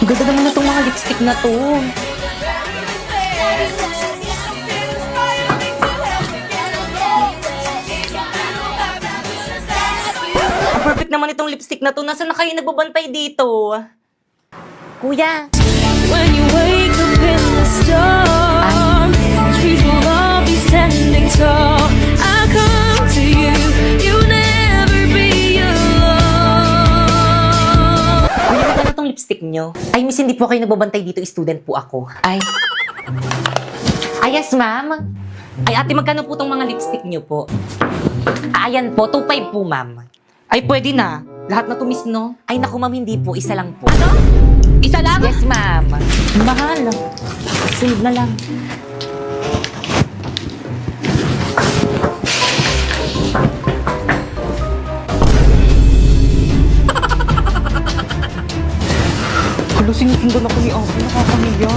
Ganda naman na itong mga lipstick na to. Ang perfect naman itong lipstick na to. Nasaan na kayo nagbabantay dito? Kuya. When you wake up in the storm, trees will all be standing tall. I come to you, you'll never be alone. Kuya, magkano itong lipstick nyo? Ay, miss, hindi po kayo nagbabantay dito. Student po ako. Ay, yes, ma'am. Ay, ate, magkano po itong mga lipstick nyo po? Ayan po, 2.5 po, ma'am. Ay, pwede na. Lahat na to, miss, no? Ay, naku, ma'am, hindi po. Isa lang po. Ano? Isa lang? Yes, ma'am. Mahal. Sunod na lang. Hala, sinusundan ako ni Ate. Nakakamiya.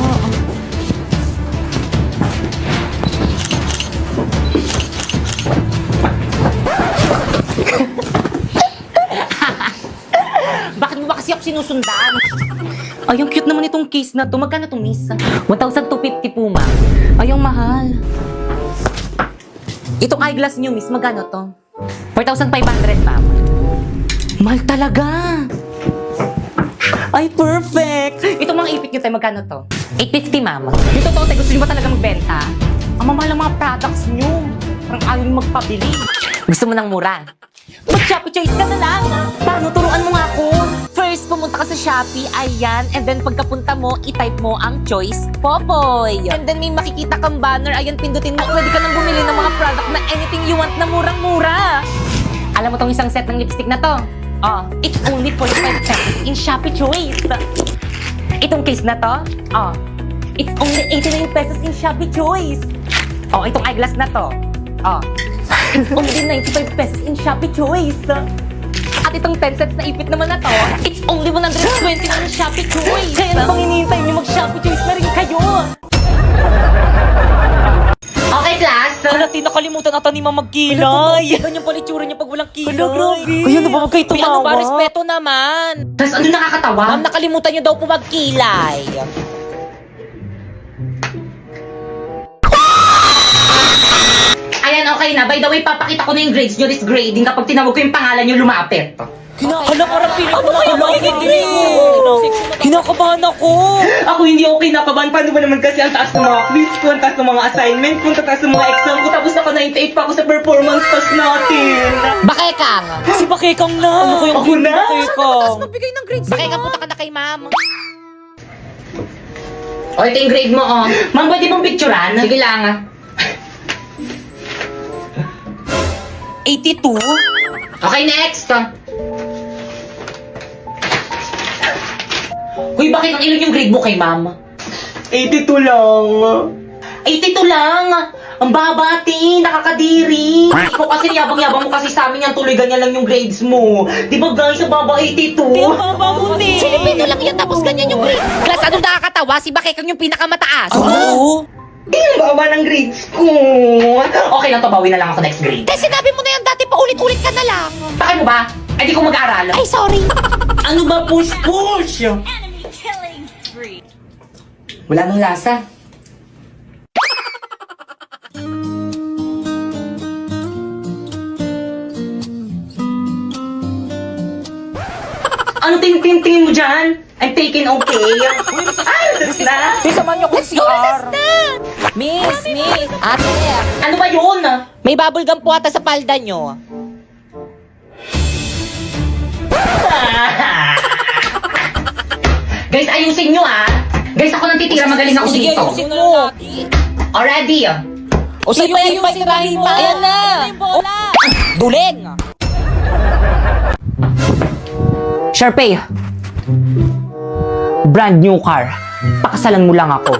Bakit mo ba kasi ako sinusundan? Ay, ang cute naman itong case na to. Magkano to, miss? 1,250 po, ma'am. Ay, ang mahal. Itong eyeglass nyo, miss, magkano to? 4,500, ma'am. Mahal talaga. Ay, perfect. Itong mga ipit nyo tayo, magkano to? 850, ma'am. Yung totoo tayo, gusto nyo ba talaga magbenta? Ang mamahal ng mga products nyo. Parang ayaw nyo magpabili. Gusto mo ng mura? Mag-Shopee Choice ka na lang. Paano? Turuan mo nga ako. First, pumunta ka sa Shopee, ayan. And then, pagkapunta mo, i-type mo ang choice, Popoy. And then, may makikita kang banner, ayan, pindutin mo. Pwede ka nang bumili ng mga product na anything you want na murang-mura. Alam mo tong isang set ng lipstick na to? Oh, it's only 45 pesos in Shopee Choice. Itong case na to? Oh, it's only 89 pesos in Shopee Choice. Oh, itong eyeglass na to? Oh, it's only 95 pesos in Shopee Choice. At itong 10 sets na ipit naman na to, it's only 120 na in Shopee Choice. Kaya ano pang hinihintay niyo, mag-Shopee Choice na rin kayo. Okay, class. Hala, nakalimutan ata ni Mama Kilay. Ganyan pala itsura niya pag walang kilay. Hala, grabe. Kaya ano ba huwag kayo tumawa? Ano ba, respeto naman. Tapos ano nakakatawa? Ma'am, nakalimutan niyo daw po magkilay. Ayan, okay na. By the way, papakita ko na yung grades nyo. This grading kapag tinawag ko yung pangalan nyo, lumapit. Hala, parang feeling ko na kinakabahan ako. Ako hindi ako kinakabahan. Paano ba naman kasi ang taas ng mga quiz ko, ang taas ng mga assignment ko, ang taas ng mga exam ko, tapos naka 98 pa ako sa performance test natin. Bakekang! Si Bakekang na. Ano ko yung Ako na? Bakekang? Magbigay ng grades. Bakekang, punta ka na kay ma'am. O, ito yung grade mo, oh. Ma'am, pwede mong picturean? Sige lang. 82? Okay, next. Uy, bakit ang ilan yung grade mo kay ma'am? 82 lang. 82 lang? Ang baba, ate. Nakakadiri. Ikaw kasi yabang-yabang mo kasi sa amin yan. Tuloy ganyan lang yung grades mo. Di ba guys, sa baba 82? Ang baba mo ni. Filipino lang yan, tapos ganyan yung grades. Class, anong nakakatawa? Si Bakekang yung pinakamataas. Oo. Di ang baba ng grades ko. Okay lang to, bawi na lang ako next grade. Eh, sinabi mo na yan dati, paulit-ulit ka na lang. Bakit mo ba? Ay, di ko mag-aaral. Ay, sorry. Ano ba push-push? Enemy killing spree. Wala nang lasa. Ano tingin mo dyan? I'm taking okay. Ay, sus na. Di samahan niyo ako Let's go, CR. Miss. Ate, Ano ba yun? may bubble gum po ata sa palda nyo. Guys, ayusin nyo ah. Guys, ako nang titira. Magaling ako Sige, dito. ayusin mo. Already. O sa'yo pa yung sirahin mo. Ayan na. Duling. Sharpay, brand new car. Pakasalan mo lang ako.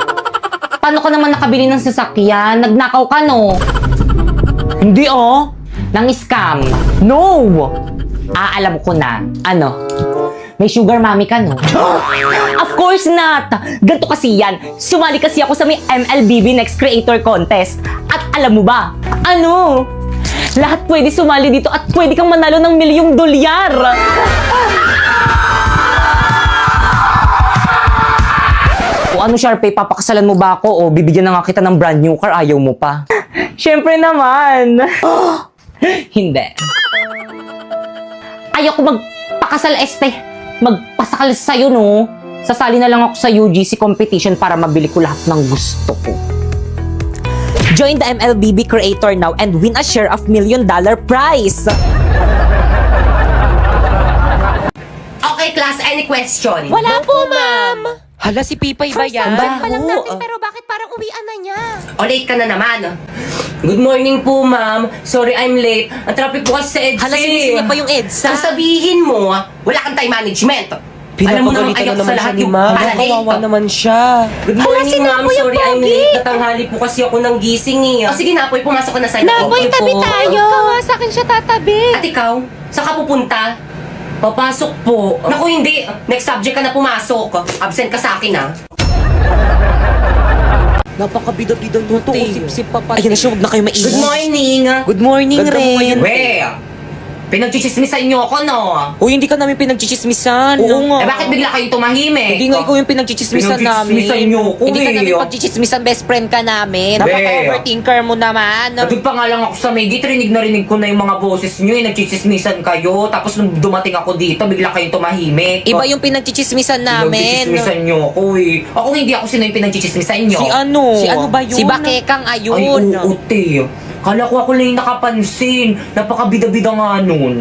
Paano ka naman nakabili ng sasakyan? Nagnakaw ka, no? Hindi, oh. Nang scam. No! Alam ko na. Ano? May sugar mommy ka, no? Of course not! Ganto kasi yan. Sumali kasi ako sa may MLBB Next Creator Contest. At alam mo ba? Ano? Lahat pwede sumali dito at pwede kang manalo ng $1,000,000. O ano, Sharpay, papakasalan mo ba ako o bibigyan na nga kita ng brand new car, ayaw mo pa? Siyempre naman. Hindi. Ayoko magpakasal, magpasakal sa'yo, no? Sasali na lang ako sa UGC competition para mabili ko lahat ng gusto ko. Join the MLBB Creator now and win a share of $1 million prize! Okay, class, any question? Wala po, ma'am. Hala, si Pipay ba yan? pa lang natin, pero bakit parang uwian na niya? O, late ka na naman. Good morning po, ma'am. Sorry, I'm late. Ang traffic po kasi sa EDSA. Hala, sinisingit pa yung EDSA. Ang sabihin mo, wala kang time management. Alam mo naman, Pinapagalitan ayak na sa naman siya lahat ni yung ma'am. pala Kawawa late. naman siya. Good morning, ma'am. Sorry, I'm late. Natanghali po kasi ako ng gising eh. O sige, Napoy, pumasok ka na sa Napoy, loob. tabi tayo. Ikaw nga sa akin siya tatabi. At ikaw, saan ka pupunta? Papasok po. Naku, hindi. Next subject ka na pumasok. Absent ka sa akin, ha? Napakabida-bida nyo to. Sip-sip pa pati. Ayun na siya, huwag na kayo maingay. Good morning. Good morning, Ganda mo Ren. ngayon. We, pinagchichismisan niyo ako, no? Uy, hindi ka namin pinagchichismisan. Oo nga. Eh, bakit bigla kayong tumahimik? Hindi nga ikaw yung pinagchichismisan namin. Pinagchichismisan niyo ako, Hindi ka eh. namin pagchichismisan, best friend ka namin. Be. Napaka-overthinker mo naman. Doon pa nga lang ako sa Megit, rinig na rinig ko na yung mga boses niyo, eh, nagchichismisan kayo. Tapos nung dumating ako dito, bigla kayong tumahimik. Iba yung pinagchichismisan namin. Pinagchichismisan niyo ako, eh. Ako hindi ako sino yung pinagchichismisan niyo. Si ano? Si ano ba yun? Si Bakekang Ay, ayun. oo, te. Kala ko ako lang yung nakapansin. Napakabida-bida nga nun.